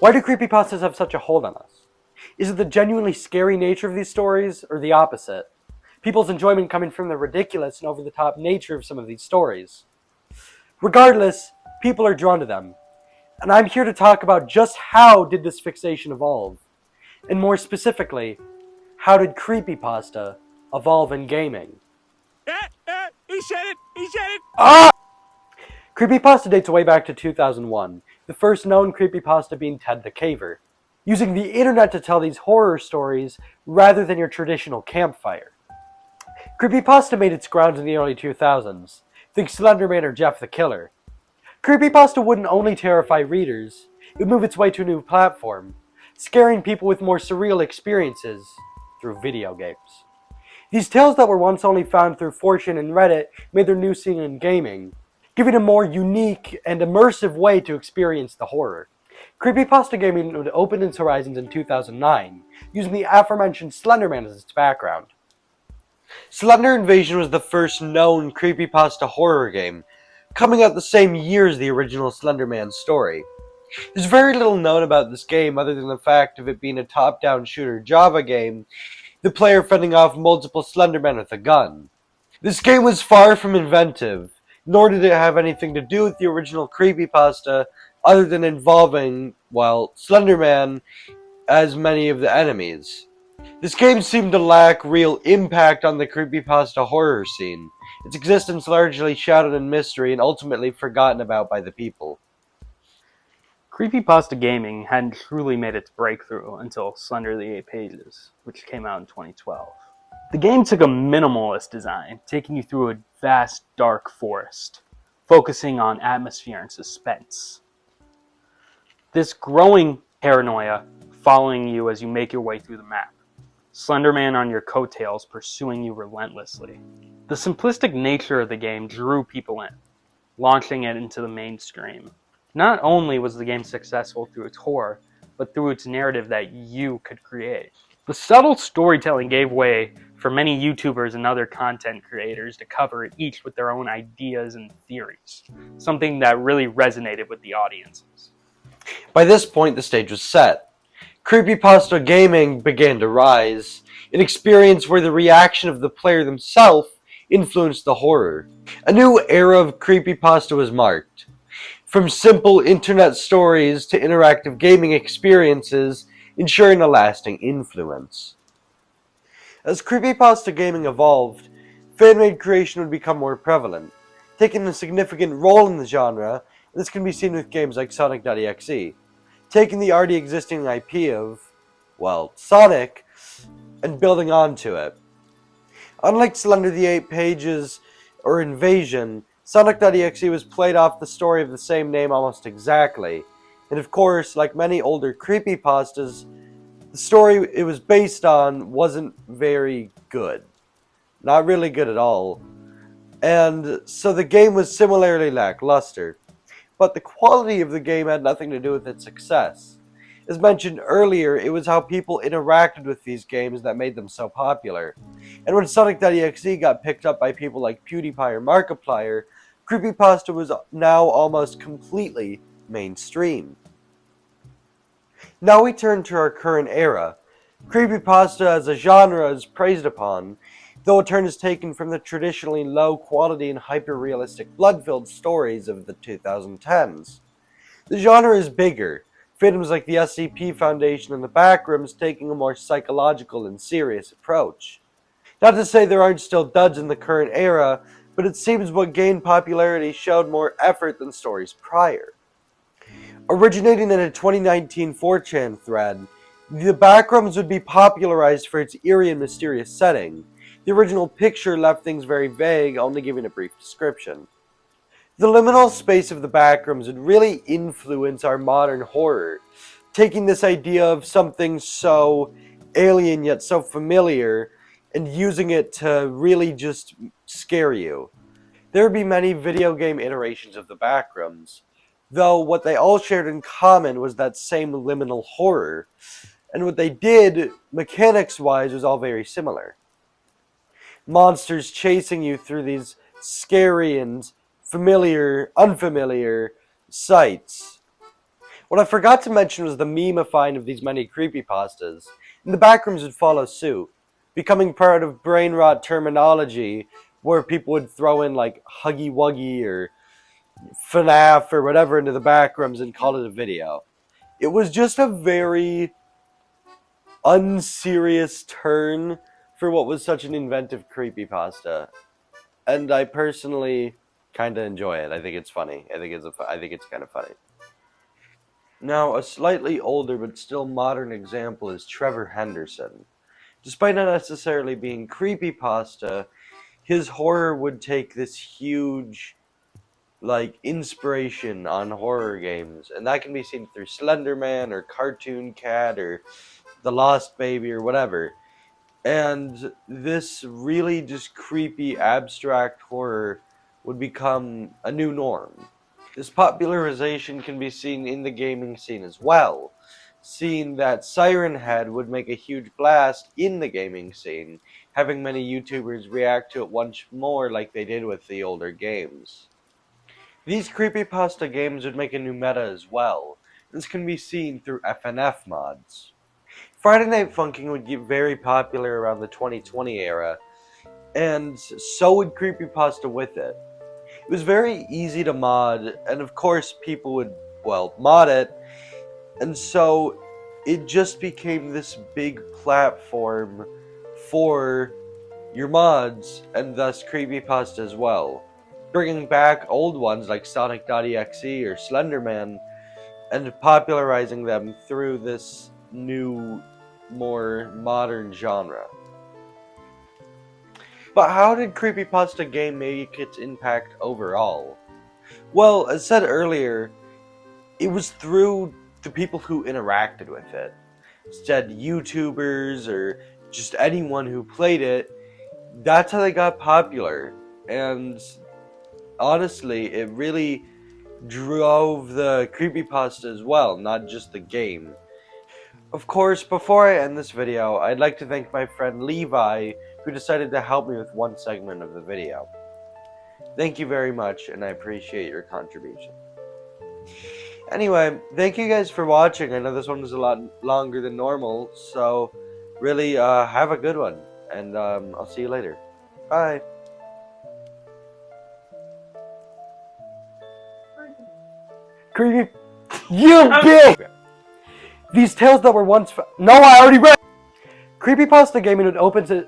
Why do creepypastas have such a hold on us? Is it the genuinely scary nature of these stories, or the opposite? People's enjoyment coming from the ridiculous and over-the-top nature of some of these stories. Regardless, people are drawn to them. And I'm here to talk about just how did this fixation evolve? And more specifically, how did creepypasta evolve in gaming? He said it! He said it! Ah! Creepypasta dates way back to 2001, the first known creepypasta being Ted the Caver, using the internet to tell these horror stories rather than your traditional campfire. Creepypasta made its grounds in the early 2000s. Think Slenderman or Jeff the Killer. Creepypasta wouldn't only terrify readers, it would move its way to a new platform, scaring people with more surreal experiences through video games. These tales that were once only found through 4chan and Reddit made their new scene in gaming, giving a more unique and immersive way to experience the horror. Creepypasta gaming would open its horizons in 2009, using the aforementioned Slenderman as its background. Slender Invasion was the first known creepypasta horror game, coming out the same year as the original Slenderman story. There's very little known about this game other than the fact of it being a top-down shooter Java game, the player fending off multiple Slendermen with a gun. This game was far from inventive, nor did it have anything to do with the original creepypasta other than involving, well, Slenderman as many of the enemies. This game seemed to lack real impact on the creepypasta horror scene, its existence largely shrouded in mystery and ultimately forgotten about by the people. Creepypasta gaming hadn't truly made its breakthrough until Slender the Eight Pages, which came out in 2012. The game took a minimalist design, taking you through a vast, dark forest, focusing on atmosphere and suspense. This growing paranoia following you as you make your way through the map. Slenderman on your coattails pursuing you relentlessly. The simplistic nature of the game drew people in, launching it into the mainstream. Not only was the game successful through its horror, but through its narrative that you could create. The subtle storytelling gave way for many YouTubers and other content creators to cover it each with their own ideas and theories, something that really resonated with the audiences. By this point, the stage was set. Creepypasta gaming began to rise, an experience where the reaction of the player themselves influenced the horror. A new era of creepypasta was marked. From simple internet stories to interactive gaming experiences, ensuring a lasting influence. As creepypasta gaming evolved, fan-made creation would become more prevalent, taking a significant role in the genre. This can be seen with games like Sonic.exe, taking the already existing IP of, well, Sonic, and building onto it. Unlike Slender the Eight Pages or Invasion, Sonic.exe was played off the story of the same name almost exactly, and of course, like many older creepypastas, the story it was based on wasn't very good. Not really good at all. And so the game was similarly lackluster. But the quality of the game had nothing to do with its success. As mentioned earlier, it was how people interacted with these games that made them so popular. And when Sonic.exe got picked up by people like PewDiePie or Markiplier, creepypasta was now almost completely mainstream. Now we turn to our current era. Creepypasta as a genre is praised upon, though a turn is taken from the traditionally low quality and hyper-realistic blood-filled stories of the 2010s. The genre is bigger, films like the SCP Foundation and the Backrooms taking a more psychological and serious approach. Not to say there aren't still duds in the current era, but it seems what gained popularity showed more effort than stories prior. Originating in a 2019 4chan thread, the Backrooms would be popularized for its eerie and mysterious setting. The original picture left things very vague, only giving a brief description. The liminal space of the Backrooms would really influence our modern horror, taking this idea of something so alien yet so familiar and using it to really just scare you. There would be many video game iterations of the Backrooms, though what they all shared in common was that same liminal horror, and what they did, mechanics-wise, was all very similar. Monsters chasing you through these scary and unfamiliar sights. What I forgot to mention was the memifying of these many creepypastas, and the backrooms would follow suit, becoming part of brain rot terminology where people would throw in like Huggy Wuggy or FNAF or whatever into the backrooms and call it a video. It was just a very unserious turn for what was such an inventive creepypasta. And I personally kind of enjoy it. I think it's funny. I think it's kind of funny. Now, a slightly older but still modern example is Trevor Henderson. Despite not necessarily being creepypasta, his horror would take this huge inspiration on horror games, and that can be seen through Slender Man or Cartoon Cat or The Lost Baby or whatever. And this really just creepy abstract horror would become a new norm. This popularization can be seen in the gaming scene as well, seeing that Siren Head would make a huge blast in the gaming scene, having many YouTubers react to it once more like they did with the older games. These creepypasta games would make a new meta as well. This can be seen through FNF mods. Friday Night Funkin' would get very popular around the 2020 era, and so would creepypasta with it. It was very easy to mod, and of course people would, mod it, and so it just became this big platform for your mods, and thus creepypasta as well. Bringing back old ones like Sonic.exe or Slenderman, and popularizing them through this new, more modern genre. But how did creepypasta game make its impact overall? Well, as said earlier, it was through the people who interacted with it. Instead, YouTubers or just anyone who played it, that's how they got popular. And honestly, it really drove the creepypasta as well, not just the game. Of course, before I end this video, I'd like to thank my friend Levi, who decided to help me with one segment of the video. Thank you very much, and I appreciate your contribution. Anyway, thank you guys for watching. I know this one was a lot longer than normal, so really have a good one, and I'll see you later. Bye. Creepy, you bitch! These tales that were once no, I already read. Creepypasta gaming opens it.